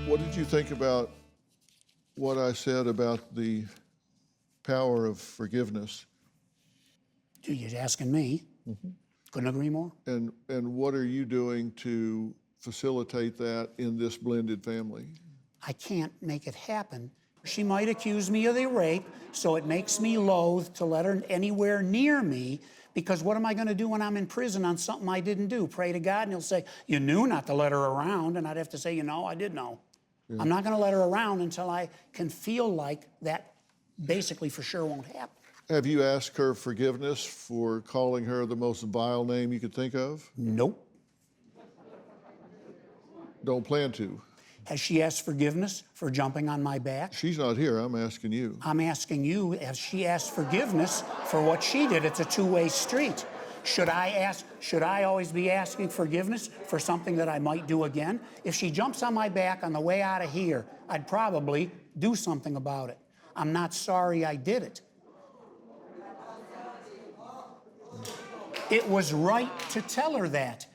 What did you think about what I said about the power of forgiveness? You're asking me. Mm-hmm. Couldn't agree more. And what are you doing to facilitate that in this blended family? I can't make it happen. She might accuse me of the rape, so it makes me loath to let her anywhere near me, because what am I going to do when I'm in prison on something I didn't do? Pray to God, and he'll say, you knew not to let her around, and I'd have to say, I did know. Yeah. I'm not going to let her around until I can feel like that basically for sure won't happen. Have you asked her forgiveness for calling her the most vile name you could think of? Nope. Don't plan to. Has she asked forgiveness for jumping on my back? She's not here. I'm asking you. I'm asking you, has she asked forgiveness for what she did? It's a two-way street. Should I always be asking forgiveness for something that I might do again? If she jumps on my back on the way out of here, I'd probably do something about it. I'm not sorry I did it. It was right to tell her that.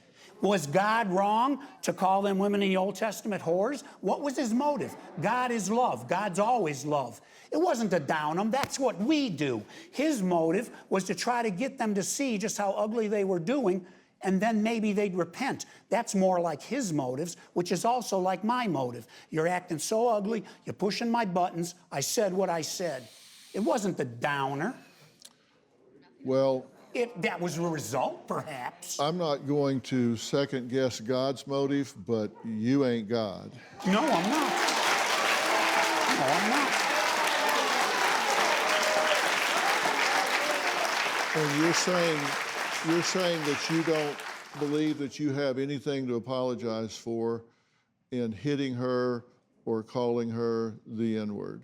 Was God wrong to call them women in the Old Testament whores? What was his motive? God is love. God's always love. It wasn't to down them. That's what we do. His motive was to try to get them to see just how ugly they were doing, and then maybe they'd repent. That's more like his motives, which is also like my motive. You're acting so ugly, you're pushing my buttons. I said what I said. It wasn't the downer. Well, that was a result, perhaps. I'm not going to second guess God's motive, but you ain't God. No, I'm not. No, I'm not. And you're saying that you don't believe that you have anything to apologize for in hitting her or calling her the N-word.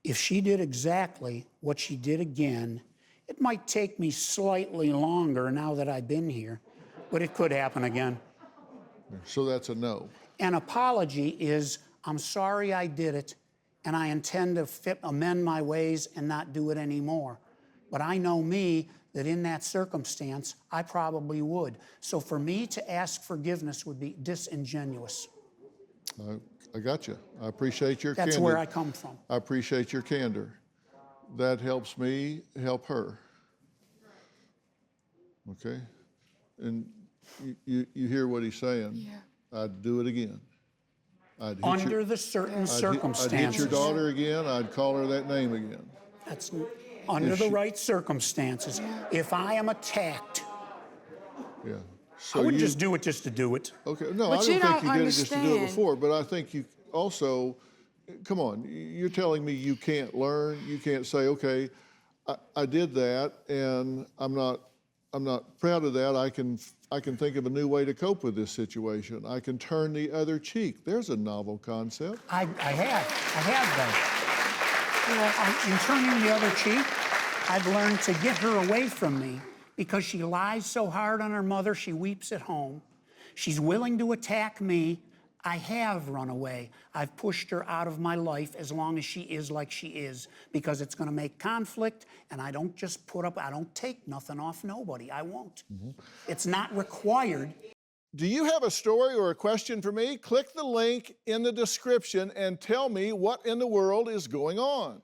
If she did exactly what she did again, it might take me slightly longer now that I've been here, but it could happen again. So that's a no. An apology is, I'm sorry I did it, and I intend to amend my ways and not do it anymore. But I know me, that in that circumstance, I probably would. So for me to ask forgiveness would be disingenuous. I got you. I appreciate your candor. That's where I come from. I appreciate your candor. That helps me help her. Okay? And you hear what he's saying. Yeah. I'd do it again. Under the certain circumstances. I'd hit your daughter again. I'd call her that name again. That's under the right circumstances. If I am attacked, so I wouldn't just do it just to do it. Okay, no, But I don't think you did it just to do it understand. before, but I think you also, come on, you're telling me you can't learn, you can't say, okay, I did that, and I'm not proud of that. I can think of a new way to cope with this situation. I can turn the other cheek. There's a novel concept. I have that. In turning the other cheek, I've learned to get her away from me because she lies so hard on her mother, she weeps at home. She's willing to attack me. I have run away. I've pushed her out of my life as long as she is like she is, because it's going to make conflict, and I don't just I don't take nothing off nobody. I won't. Mm-hmm. It's not required. Do you have a story or a question for me? Click the link in the description and tell me what in the world is going on.